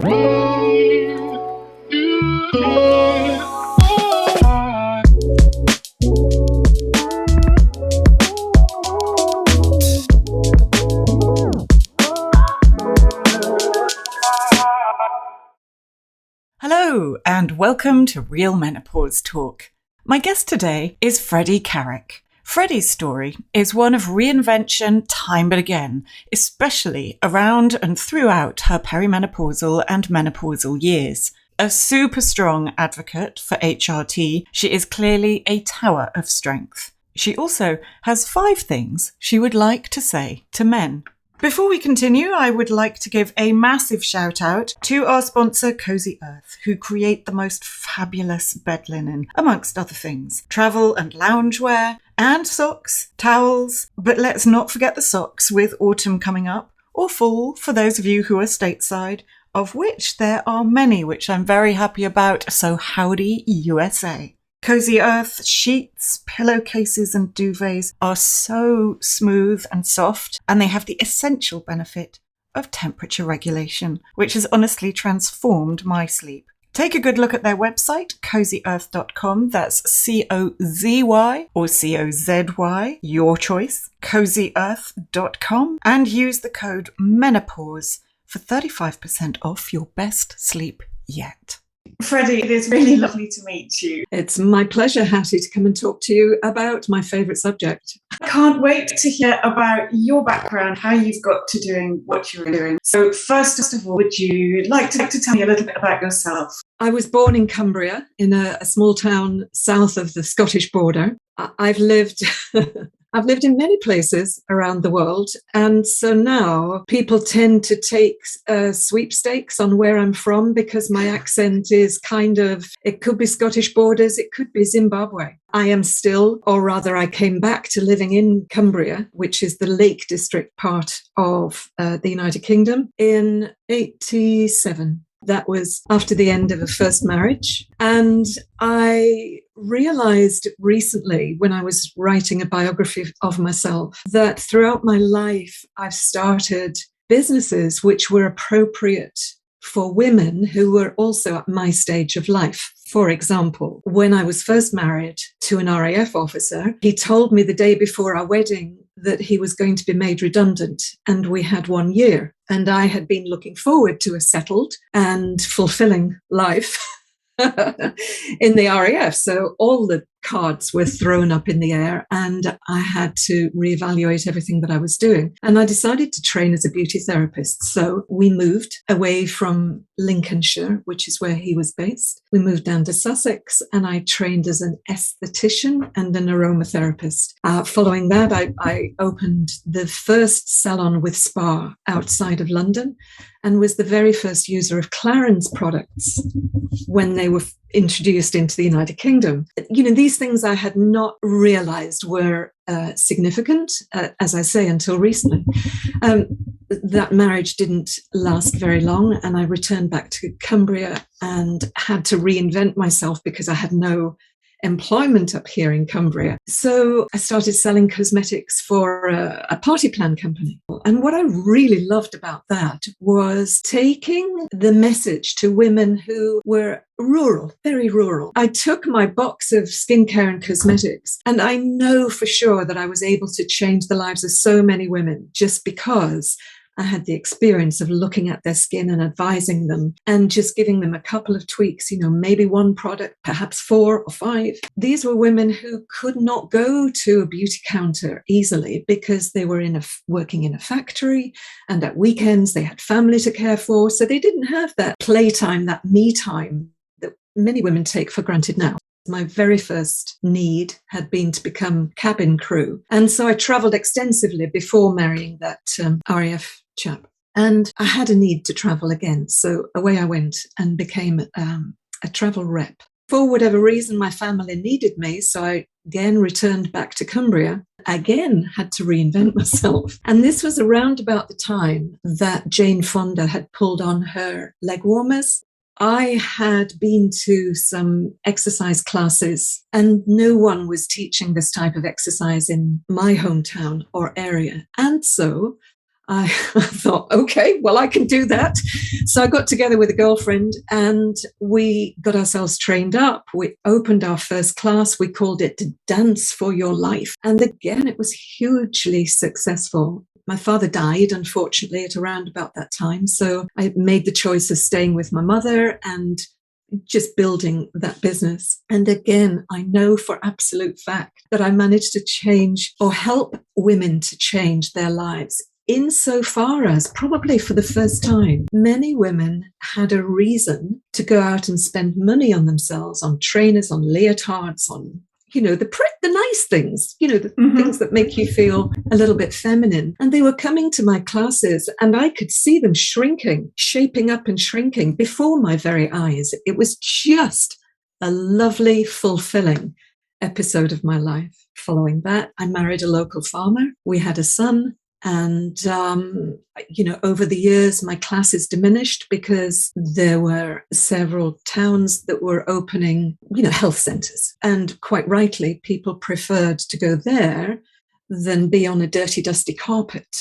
Hello, and welcome to Real Menopause Talk. My guest today is Freddy Carrick. Freddy's story is one of reinvention time and again, especially around and throughout her perimenopausal and menopausal years. A super strong advocate for HRT, she is clearly a tower of strength. She also has 5 things she would like to say to men. Before we continue, I would like to give a massive shout out to our sponsor, Cozy Earth, who create the most fabulous bed linen, amongst other things. Travel and loungewear, and socks, towels, but let's not forget the socks with autumn coming up, or fall for those of you who are stateside, of which there are many, which I'm very happy about, so howdy USA. Cozy Earth sheets, pillowcases and duvets are so smooth and soft, and they have the essential benefit of temperature regulation, which has honestly transformed my sleep. Take a good look at their website, cozyearth.com, that's COZY or COZY, your choice, cozyearth.com, and use the code MENOPAUSE for 35% off your best sleep yet. Freddy, it is really lovely to meet you. It's my pleasure, Hattie, to come and talk to you about my favourite subject. I can't wait to hear about your background, how you've got to doing what you're doing. So first of all, would you like to tell me a little bit about yourself? I was born in Cumbria, in a small town south of the Scottish border. I've lived in many places around the world. And so now people tend to take sweepstakes on where I'm from because my accent is it could be Scottish borders, it could be Zimbabwe. I am still, or rather I came back to living in Cumbria, which is the Lake District part of the United Kingdom, in 87. That was after the end of a first marriage. And I realized recently when I was writing a biography of myself that throughout my life, I've started businesses which were appropriate for women who were also at my stage of life. For example, when I was first married to an RAF officer, he told me the day before our wedding that he was going to be made redundant, and we had 1 year. And I had been looking forward to a settled and fulfilling life in the RAF. So all the cards were thrown up in the air and I had to reevaluate everything that I was doing. And I decided to train as a beauty therapist. So we moved away from Lincolnshire, which is where he was based. We moved down to Sussex and I trained as an esthetician and an aromatherapist. Following that, I opened the first salon with spa outside of London and was the very first user of Clarins products when they were introduced into the United Kingdom. You know, these things I had not realized were significant, as I say, until recently. That marriage didn't last very long, and I returned back to Cumbria and had to reinvent myself because I had no employment up here in Cumbria. So I started selling cosmetics for a party plan company. And what I really loved about that was taking the message to women who were rural, very rural. I took my box of skincare and cosmetics, and I know for sure that I was able to change the lives of so many women just because I had the experience of looking at their skin and advising them and just giving them a couple of tweaks, maybe one product, perhaps 4 or 5. These were women who could not go to a beauty counter easily because they were working in a factory, and at weekends they had family to care for. So they didn't have that playtime, that me time that many women take for granted now. My very first need had been to become cabin crew. And so I travelled extensively before marrying that RAF chap. And I had a need to travel again. So away I went and became a travel rep. For whatever reason, my family needed me. So I again returned back to Cumbria, again had to reinvent myself. And this was around about the time that Jane Fonda had pulled on her leg warmers. I had been to some exercise classes and no one was teaching this type of exercise in my hometown or area. And so I thought, okay, well, I can do that. So I got together with a girlfriend and we got ourselves trained up. We opened our first class. We called it Dance for Your Life. And again, it was hugely successful. My father died, unfortunately, at around about that time. So I made the choice of staying with my mother and just building that business. And again, I know for absolute fact that I managed to change or help women to change their lives, insofar as probably for the first time, many women had a reason to go out and spend money on themselves, on trainers, on leotards, on the nice things, the things that make you feel a little bit feminine. And they were coming to my classes and I could see them shrinking, shaping up and shrinking before my very eyes. It was just a lovely, fulfilling episode of my life. Following that, I married a local farmer. We had a son. And, over the years, my classes diminished because there were several towns that were opening, health centres. And quite rightly, people preferred to go there than be on a dirty, dusty carpet.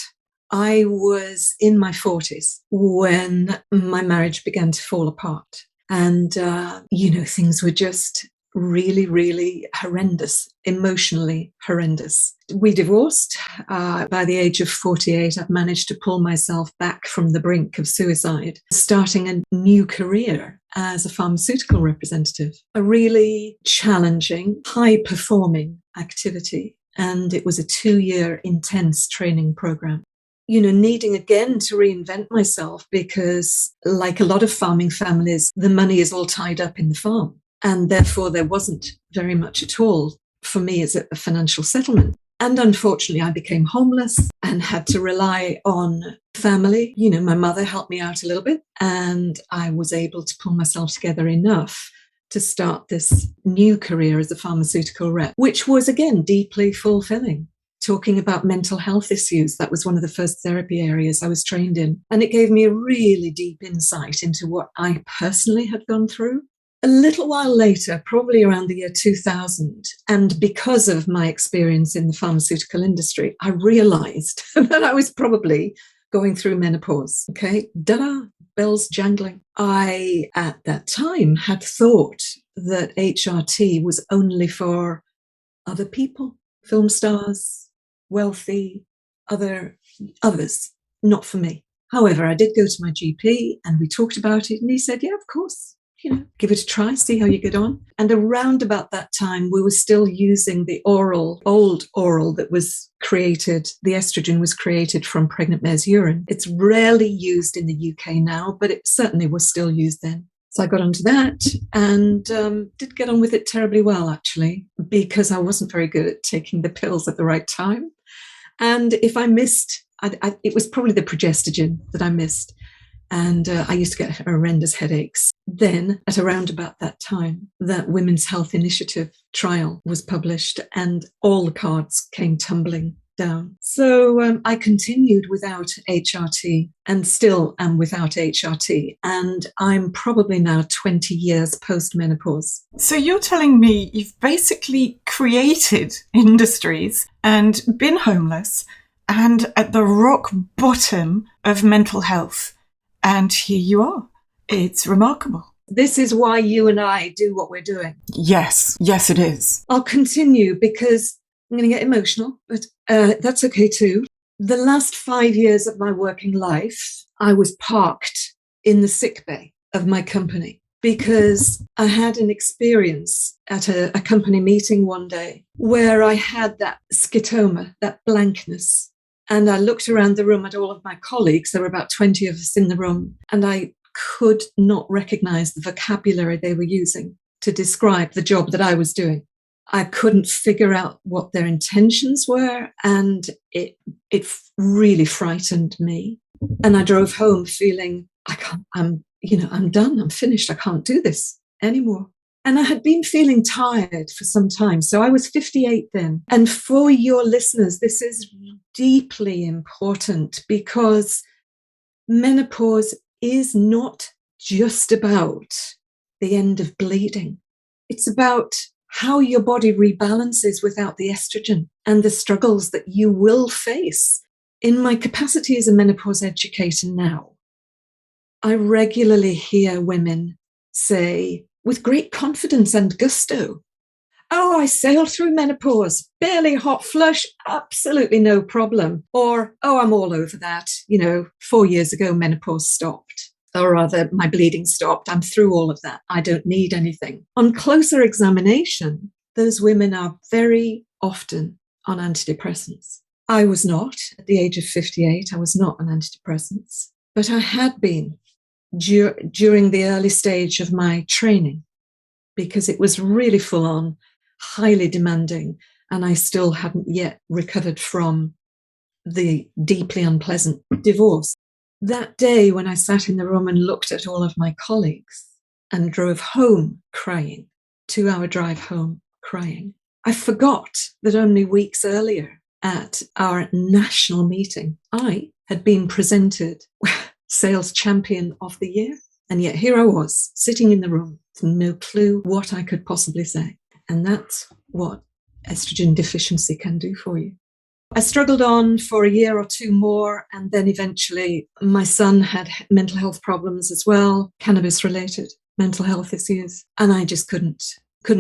I was in my 40s when my marriage began to fall apart. And, things were just really, really horrendous, emotionally horrendous. We divorced. By the age of 48, I've managed to pull myself back from the brink of suicide, starting a new career as a pharmaceutical representative, a really challenging, high-performing activity. And it was a 2-year intense training program. Needing again to reinvent myself because, like a lot of farming families, the money is all tied up in the farm. And therefore, there wasn't very much at all for me as a financial settlement. And unfortunately, I became homeless and had to rely on family. My mother helped me out a little bit, and I was able to pull myself together enough to start this new career as a pharmaceutical rep, which was, again, deeply fulfilling. Talking about mental health issues, that was one of the first therapy areas I was trained in. And it gave me a really deep insight into what I personally had gone through. A little while later, probably around the year 2000, and because of my experience in the pharmaceutical industry, I realized that I was probably going through menopause. Okay, da-da, bells jangling. I, at that time, had thought that HRT was only for other people, film stars, wealthy, others, not for me. However, I did go to my GP and we talked about it and he said, yeah, of course. Give it a try, see how you get on. And around about that time, we were still using the old oral that was created. The estrogen was created from pregnant mare's urine. It's rarely used in the UK now, but it certainly was still used then. So I got onto that and did get on with it terribly well, actually, because I wasn't very good at taking the pills at the right time. And if I missed, it was probably the progestogen that I missed. And I used to get horrendous headaches. Then, at around about that time, that Women's Health Initiative trial was published and all the cards came tumbling down. So I continued without HRT and still am without HRT. And I'm probably now 20 years post-menopause. So you're telling me you've basically created industries and been homeless and at the rock bottom of mental health. And here you are. It's remarkable. This is why you and I do what we're doing. Yes, it is. I'll continue because I'm going to get emotional, but that's okay too. The last 5 years of my working life, I was parked in the sick bay of my company because I had an experience at a company meeting one day where I had that scotoma, that blankness. And I looked around the room at all of my colleagues. There were about 20 of us in the room. And I could not recognize the vocabulary they were using to describe the job that I was doing. I couldn't figure out what their intentions were. And it really frightened me. And I drove home feeling, I'm done. I'm finished. I can't do this anymore. And I had been feeling tired for some time. So I was 58 then. And for your listeners, this is deeply important because menopause is not just about the end of bleeding. It's about how your body rebalances without the estrogen and the struggles that you will face In my capacity as a menopause educator now, I regularly hear women say, with great confidence and gusto, oh, I sailed through menopause, barely a hot flush, absolutely no problem. Or, oh, I'm all over that. 4 years ago, menopause stopped. Or rather, my bleeding stopped. I'm through all of that. I don't need anything. On closer examination, those women are very often on antidepressants. I was not. At the age of 58, I was not on antidepressants. But I had been during the early stage of my training, because it was really full on, highly demanding, and I still hadn't yet recovered from the deeply unpleasant divorce. That day when I sat in the room and looked at all of my colleagues and drove home crying, 2-hour drive home crying, I forgot that only weeks earlier at our national meeting, I had been presented Sales Champion of the Year. And yet here I was, sitting in the room with no clue what I could possibly say. And that's what estrogen deficiency can do for you. I struggled on for a year or two more, and then eventually my son had mental health problems as well, cannabis-related mental health issues, and I just couldn't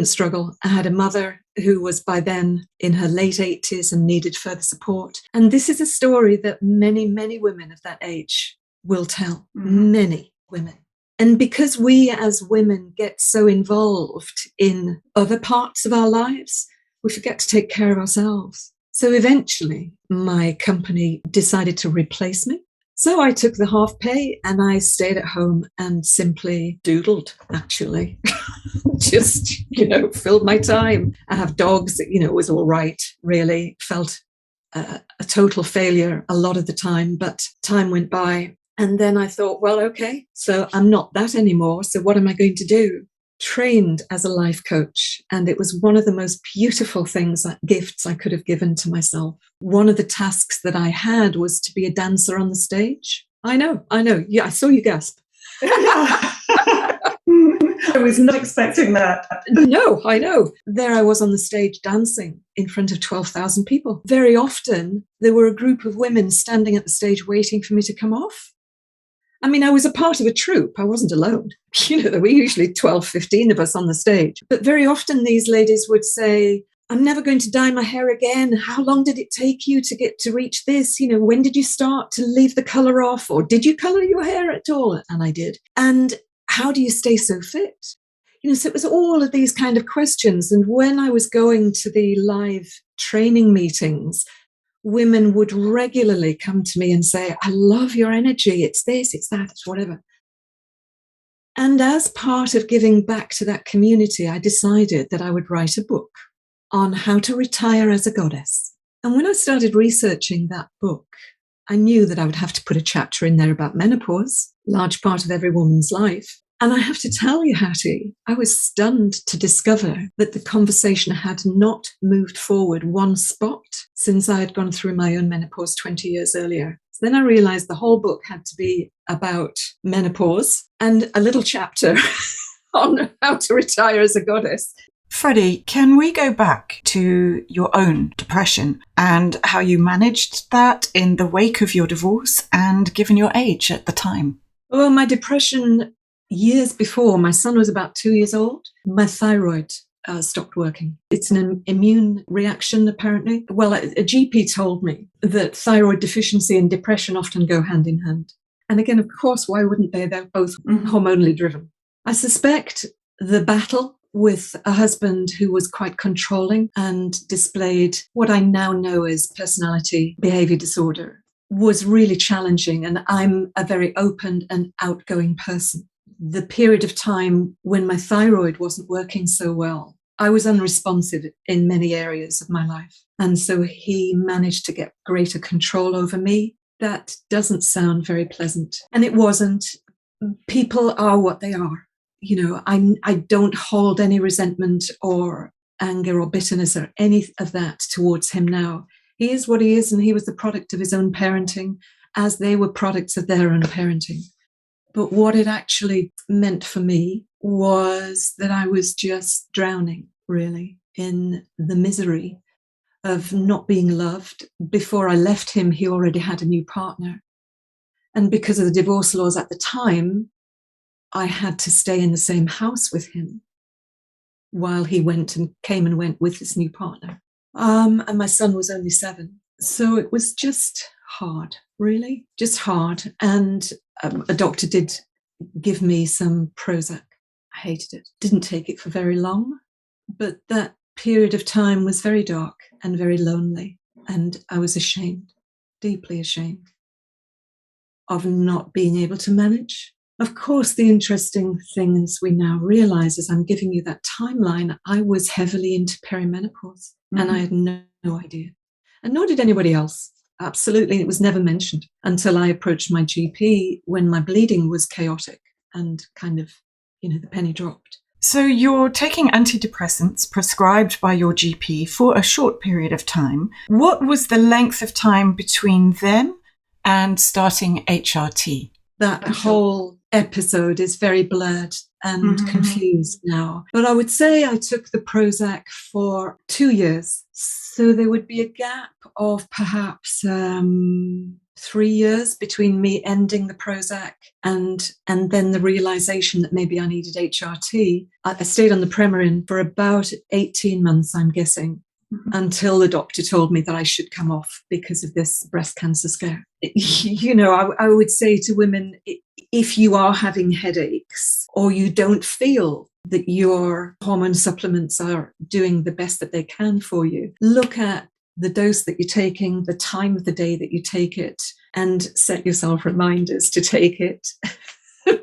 struggle. I had a mother who was by then in her late 80s and needed further support. And this is a story that many, many women of that age will tell. Many women. And because we as women get so involved in other parts of our lives, we forget to take care of ourselves. So eventually my company decided to replace me. So I took the half pay and I stayed at home and simply doodled, actually. Just, filled my time. I have dogs, it was all right, really. Felt a total failure a lot of the time, but time went by. And then I thought, well, okay, so I'm not that anymore. So what am I going to do? Trained as a life coach. And it was one of the most beautiful gifts I could have given to myself. One of the tasks that I had was to be a dancer on the stage. I know. Yeah, I saw you gasp. I was not expecting that. No, I know. There I was on the stage dancing in front of 12,000 people. Very often there were a group of women standing at the stage waiting for me to come off. I mean, I was a part of a troupe. I wasn't alone. There were usually 12, 15 of us on the stage. But very often these ladies would say, I'm never going to dye my hair again. How long did it take you to reach this? When did you start to leave the colour off? Or did you colour your hair at all? And I did. And how do you stay so fit? So it was all of these kind of questions. And when I was going to the live training meetings, women would regularly come to me and say, I love your energy. It's this, it's that, it's whatever. And as part of giving back to that community, I decided that I would write a book on how to retire as a goddess. And when I started researching that book, I knew that I would have to put a chapter in there about menopause, large part of every woman's life. And I have to tell you, Hattie, I was stunned to discover that the conversation had not moved forward one spot since I had gone through my own menopause 20 years earlier. So then I realized the whole book had to be about menopause and a little chapter on how to retire as a goddess. Freddy, can we go back to your own depression and how you managed that in the wake of your divorce and given your age at the time? Well, my depression years before, my son was about 2 years old, my thyroid stopped working. It's an immune reaction, apparently. Well, a GP told me that thyroid deficiency and depression often go hand in hand. And again, of course, why wouldn't they? They're both hormonally driven. I suspect the battle with a husband who was quite controlling and displayed what I now know as personality behavior disorder was really challenging. And I'm a very open and outgoing person. The period of time when my thyroid wasn't working so well, I was unresponsive in many areas of my life. And so he managed to get greater control over me. That doesn't sound very pleasant. And it wasn't. People are what they are. I don't hold any resentment or anger or bitterness or any of that towards him now. He is what he is, and he was the product of his own parenting, as they were products of their own parenting. But what it actually meant for me was that I was just drowning, really, in the misery of not being loved. Before I left him, he already had a new partner. And because of the divorce laws at the time, I had to stay in the same house with him while he went and came and went with his new partner. And my son was only 7. So it was just hard, really, just hard. And a doctor did give me some Prozac. I hated it. Didn't take it for very long, but that period of time was very dark and very lonely. And I was ashamed, deeply ashamed of not being able to manage. Of course, the interesting thing is we now realize, as I'm giving you that timeline, I was heavily into perimenopause and I had no idea. And nor did anybody else. Absolutely. It was never mentioned until I approached my GP when my bleeding was chaotic and kind of, the penny dropped. So you're taking antidepressants prescribed by your GP for a short period of time. What was the length of time between them and starting HRT? That whole episode is very blurred and confused now. But I would say I took the Prozac for 2 years. So there would be a gap of perhaps 3 years between me ending the Prozac and then the realization that maybe I needed HRT. I stayed on the Premarin for about 18 months, I'm guessing, until the doctor told me that I should come off because of this breast cancer scare. I would say to women, if you are having headaches or you don't feel that your hormone supplements are doing the best that they can for you, look at the dose that you're taking, the time of the day that you take it, and set yourself reminders to take it.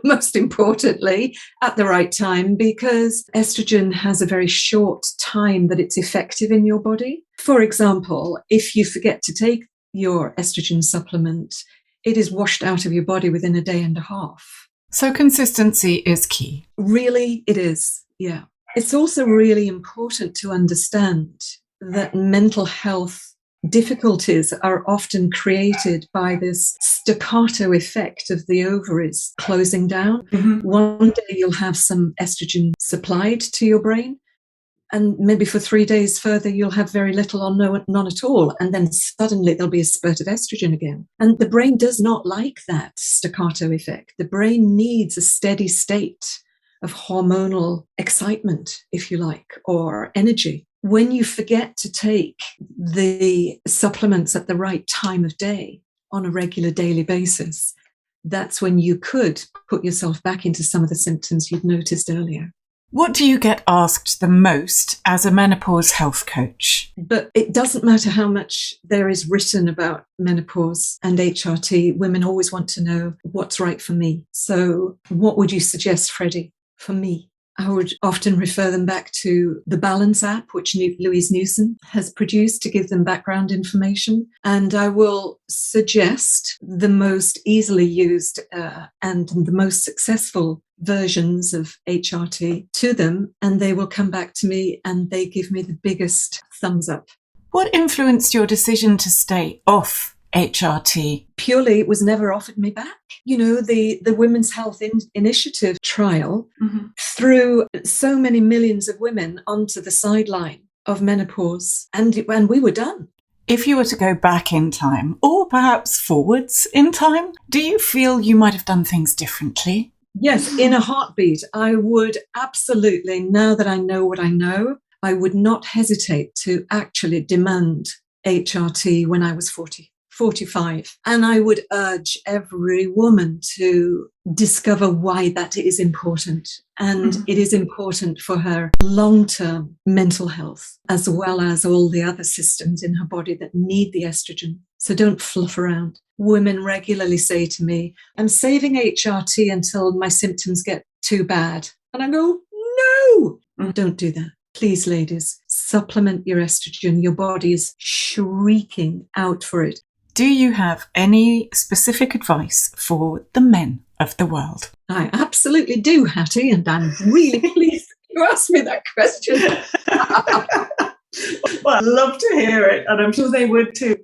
Most importantly, at the right time, because estrogen has a very short time that it's effective in your body. For example, if you forget to take your estrogen supplement, it is washed out of your body within a day and a half. So consistency is key. Really, it is. Yeah. It's also really important to understand that mental health difficulties are often created by this staccato effect of the ovaries closing down. One day you'll have some estrogen supplied to your brain, and maybe for 3 days further you'll have very little or none at all, and then suddenly there'll be a spurt of estrogen again. And the brain does not like that staccato effect. The brain needs a steady state of hormonal excitement, if you like, or energy. When you forget to take the supplements at the right time of day on a regular daily basis, that's when you could put yourself back into some of the symptoms you'd noticed earlier. What do you get asked the most as a menopause health coach? But it doesn't matter how much there is written about menopause and HRT. Women always want to know what's right for me. So what would you suggest, Freddie, for me? I would often refer them back to the Balance app, which Louise Newson has produced to give them background information. And I will suggest the most easily used and the most successful versions of HRT to them, and they will come back to me and they give me the biggest thumbs up. What influenced your decision to stay off HRT? Purely, it was never offered me back. The Women's Health Initiative trial threw so many millions of women onto the sideline of menopause, and we were done. If you were to go back in time, or perhaps forwards in time, do you feel you might have done things differently? Yes, in a heartbeat. I would absolutely, now that I know what I know, I would not hesitate to actually demand HRT when I was 45. And I would urge every woman to discover why that is important. And it is important for her long-term mental health, as well as all the other systems in her body that need the estrogen. So don't fluff around. Women regularly say to me, I'm saving HRT until my symptoms get too bad. And I go, no, don't do that. Please, ladies, supplement your estrogen. Your body is shrieking out for it. Do you have any specific advice for the men of the world? I absolutely do, Hattie, and I'm really pleased you asked me that question. Well, I'd love to hear it, and I'm sure they would too.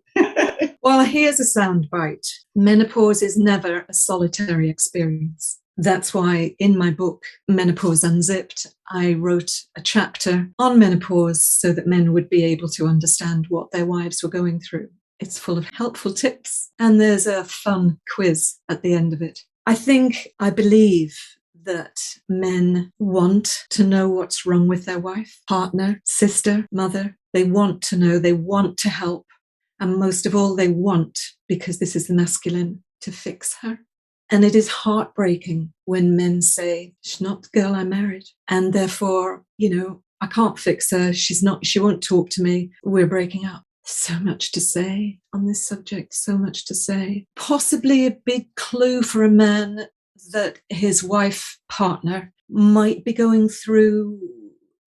Well, here's a soundbite. Menopause is never a solitary experience. That's why in my book, Menopause Unzipped, I wrote a chapter on menopause so that men would be able to understand what their wives were going through. It's full of helpful tips, and there's a fun quiz at the end of it. I believe that men want to know what's wrong with their wife, partner, sister, mother. They want to know, they want to help. And most of all, they want, because this is the masculine, to fix her. And it is heartbreaking when men say, she's not the girl I married. And therefore, I can't fix her. She won't talk to me. We're breaking up. So much to say on this subject, so much to say. Possibly a big clue for a man that his wife, partner, might be going through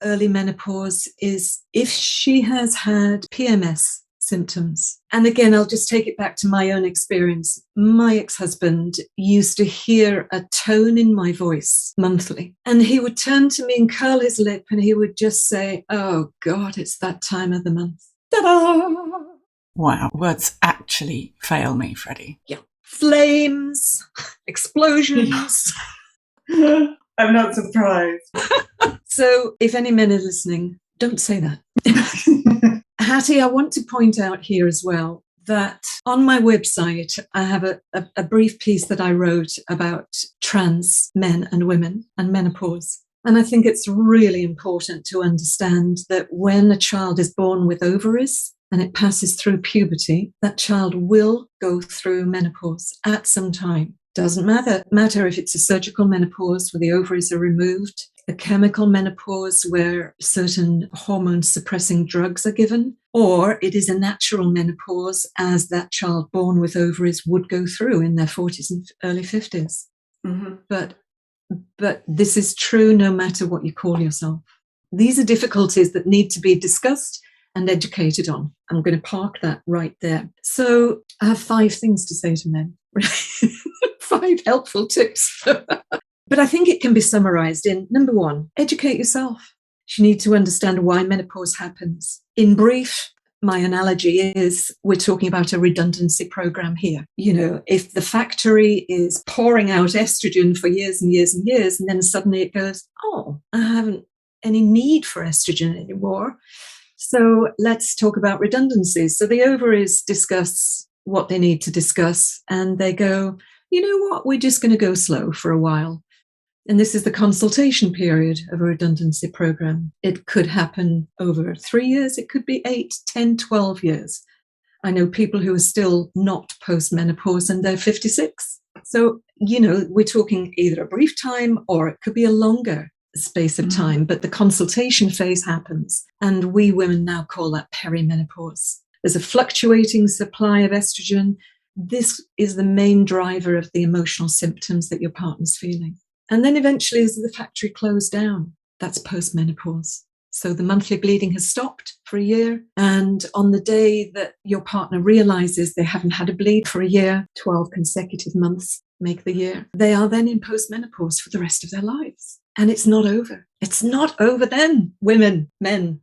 early menopause is if she has had PMS symptoms. And again, I'll just take it back to my own experience. My ex-husband used to hear a tone in my voice monthly, and he would turn to me and curl his lip, and he would just say, "Oh God, it's that time of the month." Ta-da! Wow, words actually fail me, Freddie. Yeah. Flames, explosions. I'm not surprised. So if any men are listening, don't say that. Hattie, I want to point out here as well that on my website, I have a brief piece that I wrote about trans men and women and menopause. And I think it's really important to understand that when a child is born with ovaries and it passes through puberty, that child will go through menopause at some time. Doesn't matter if it's a surgical menopause where the ovaries are removed, a chemical menopause where certain hormone suppressing drugs are given, or it is a natural menopause as that child born with ovaries would go through in their 40s and early 50s. Mm-hmm. But this is true no matter what you call yourself. These are difficulties that need to be discussed and educated on. I'm going to park that right there. So I have 5 things to say to men. 5 helpful tips. But I think it can be summarized in, number 1, educate yourself. You need to understand why menopause happens. In brief, my analogy is we're talking about a redundancy program here. If the factory is pouring out estrogen for years and years and years, and then suddenly it goes, oh, I haven't any need for estrogen anymore. So let's talk about redundancies. So the ovaries discuss what they need to discuss, and they go, you know what, we're just going to go slow for a while. And this is the consultation period of a redundancy program. It could happen over 3 years. It could be 8, 10, 12 years. I know people who are still not post-menopause and they're 56. So, we're talking either a brief time or it could be a longer space of time. But the consultation phase happens. And we women now call that perimenopause. There's a fluctuating supply of estrogen. This is the main driver of the emotional symptoms that your partner's feeling. And then eventually, as the factory closed down, that's post-menopause. So the monthly bleeding has stopped for a year. And on the day that your partner realizes they haven't had a bleed for a year, 12 consecutive months make the year, they are then in post-menopause for the rest of their lives. And it's not over. It's not over then, women, men.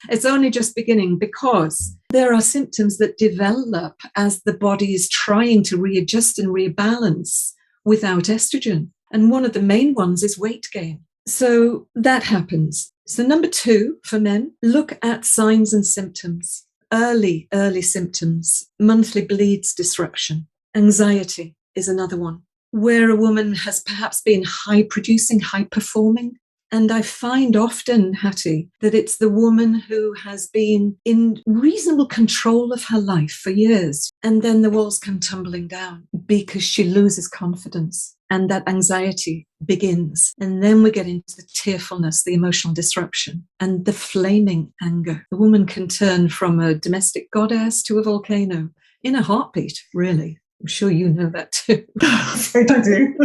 It's only just beginning, because there are symptoms that develop as the body is trying to readjust and rebalance without estrogen. And one of the main ones is weight gain. So that happens. So number 2 for men, look at signs and symptoms. Early symptoms. Monthly bleeds disruption. Anxiety is another one, where a woman has perhaps been high producing, high performing. And I find often, Hattie, that it's the woman who has been in reasonable control of her life for years. And then the walls come tumbling down because she loses confidence. And that anxiety begins. And then we get into the tearfulness, the emotional disruption, and the flaming anger. The woman can turn from a domestic goddess to a volcano in a heartbeat, really. I'm sure you know that too. I do.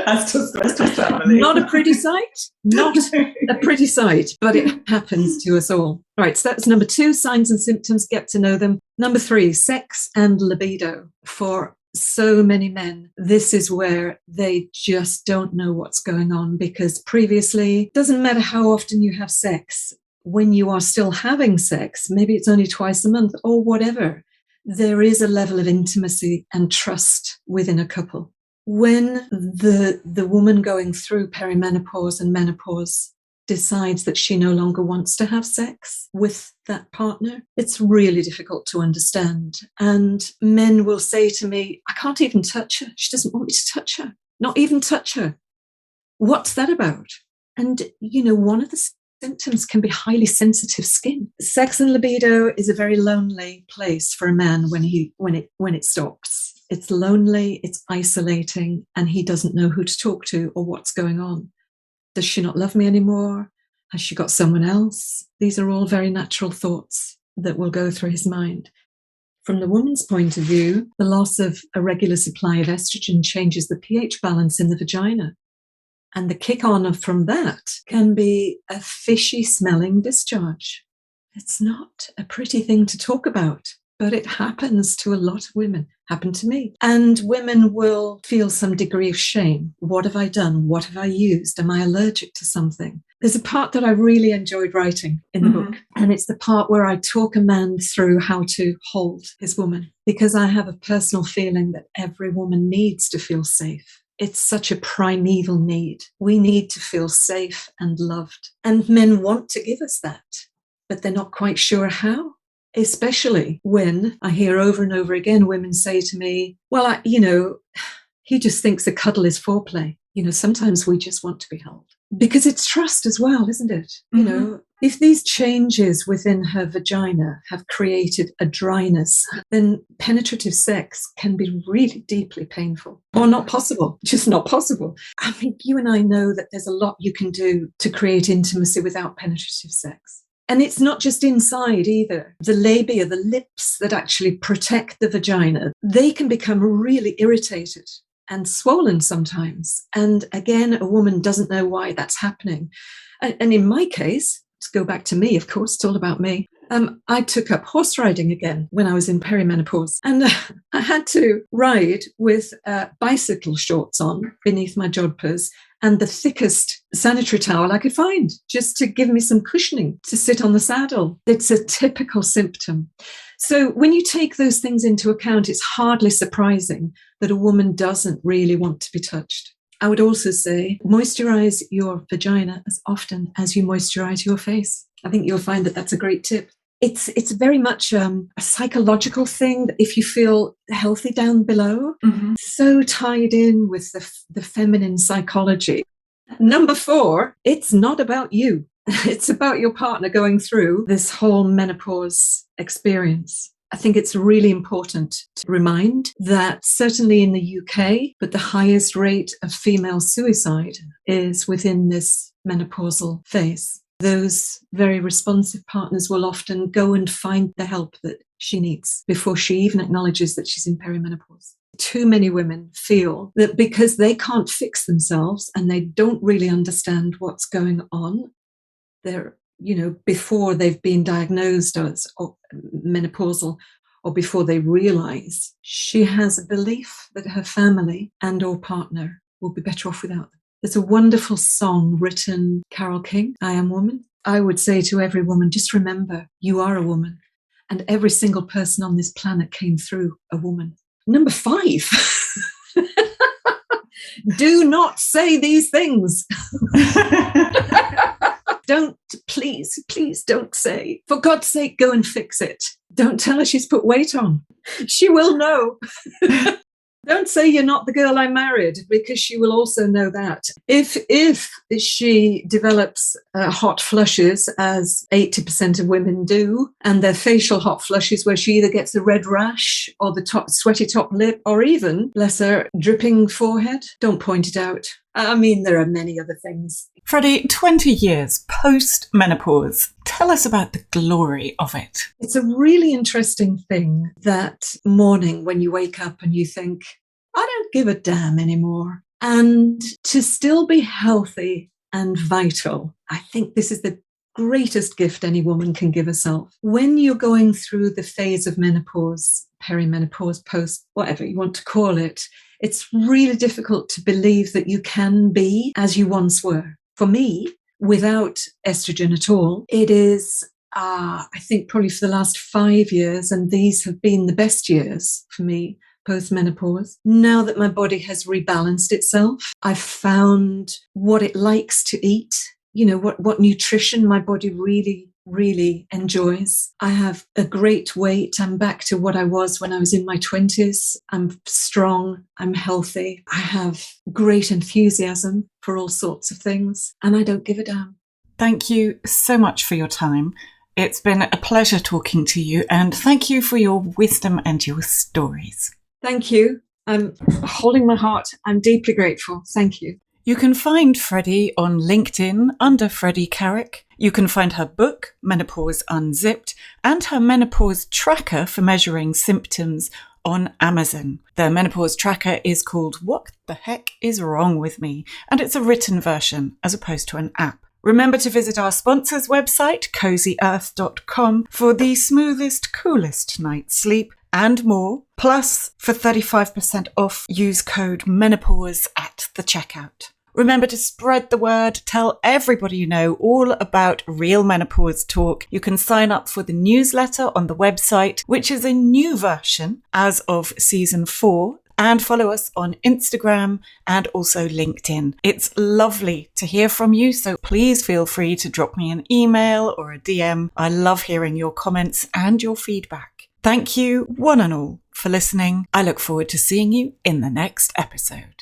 As does the rest of the family. Not a pretty sight. Not a pretty sight, but it happens to us all. All right, so that's number 2, signs and symptoms, get to know them. Number 3, sex and libido. For so many men, this is where they just don't know what's going on, because previously, it doesn't matter how often you have sex, when you are still having sex, maybe it's only twice a month or whatever, there is a level of intimacy and trust within a couple. when the woman going through perimenopause and menopause decides that she no longer wants to have sex with that partner, it's really difficult to understand. And men will say to me, I can't even touch her. She doesn't want me to touch her. Not even touch her. What's that about? And, one of the symptoms can be highly sensitive skin. Sex and libido is a very lonely place for a man when it stops. It's lonely, it's isolating, and he doesn't know who to talk to or what's going on. Does she not love me anymore? Has she got someone else? These are all very natural thoughts that will go through his mind. From the woman's point of view, the loss of a regular supply of estrogen changes the pH balance in the vagina. And the kick on from that can be a fishy smelling discharge. It's not a pretty thing to talk about, but it happens to a lot of women. Happened to me. And women will feel some degree of shame. What have I done? What have I used? Am I allergic to something? There's a part that I really enjoyed writing in the book, and it's the part where I talk a man through how to hold his woman, because I have a personal feeling that every woman needs to feel safe. It's such a primeval need. We need to feel safe and loved. And men want to give us that, but they're not quite sure how. Especially when I hear over and over again women say to me, well, he just thinks a cuddle is foreplay. Sometimes we just want to be held. Because it's trust as well, isn't it? If these changes within her vagina have created a dryness, then penetrative sex can be really deeply painful or not possible, just not possible. I mean, you and I know that there's a lot you can do to create intimacy without penetrative sex. And it's not just inside either. The labia, the lips that actually protect the vagina, they can become really irritated and swollen sometimes. And again, a woman doesn't know why that's happening. And in my case, to go back to me, of course, it's all about me. I took up horse riding again when I was in perimenopause. And I had to ride with bicycle shorts on beneath my jodhpurs and the thickest sanitary towel I could find, just to give me some cushioning to sit on the saddle. It's a typical symptom. So when you take those things into account, it's hardly surprising that a woman doesn't really want to be touched. I would also say moisturize your vagina as often as you moisturize your face. I think you'll find that that's a great tip. It's very much a psychological thing. If you feel healthy down below, so tied in with the feminine psychology. Number 4, it's not about you. It's about your partner going through this whole menopause experience. I think it's really important to remind that certainly in the UK, but the highest rate of female suicide is within this menopausal phase. Those very responsive partners will often go and find the help that she needs before she even acknowledges that she's in perimenopause. Too many women feel that because they can't fix themselves and they don't really understand what's going on, they're, before they've been diagnosed as menopausal or before they realize, she has a belief that her family and or partner will be better off without them. There's a wonderful song written, Carole King, I Am Woman. I would say to every woman, just remember, you are a woman. And every single person on this planet came through a woman. Number 5, do not say these things. Please don't say, for God's sake, go and fix it. Don't tell her she's put weight on. She will know. Don't say you're not the girl I married, because she will also know that. If she develops hot flushes, as 80% of women do, and their facial hot flushes where she either gets a red rash or the sweaty top lip, or even, bless her, dripping forehead, don't point it out. I mean, there are many other things. Freddy, 20 years post-menopause. Tell us about the glory of it. It's a really interesting thing that morning when you wake up and you think, I don't give a damn anymore. And to still be healthy and vital, I think this is the greatest gift any woman can give herself. When you're going through the phase of menopause, perimenopause, post, whatever you want to call it, it's really difficult to believe that you can be as you once were. For me, without estrogen at all, it is, I think probably for the last 5 years, and these have been the best years for me, post-menopause. Now that my body has rebalanced itself, I've found what it likes to eat, what nutrition my body really enjoys. I have a great weight. I'm back to what I was when I was in my 20s. I'm strong. I'm healthy. I have great enthusiasm for all sorts of things, and I don't give a damn. Thank you so much for your time. It's been a pleasure talking to you, and thank you for your wisdom and your stories. Thank you. I'm holding my heart. I'm deeply grateful. Thank you. You can find Freddy on LinkedIn under Freddy Carrick. You can find her book, Menopause Unzipped, and her menopause tracker for measuring symptoms on Amazon. The menopause tracker is called What the Heck is Wrong with Me? And it's a written version as opposed to an app. Remember to visit our sponsor's website, cozyearth.com, for the smoothest, coolest night's sleep and more. Plus, for 35% off, use code MENOPAUSE at the checkout. Remember to spread the word, tell everybody you know all about Real Menopause Talk. You can sign up for the newsletter on the website, which is a new version as of season 4, and follow us on Instagram and also LinkedIn. It's lovely to hear from you, so please feel free to drop me an email or a DM. I love hearing your comments and your feedback. Thank you, one and all, for listening. I look forward to seeing you in the next episode.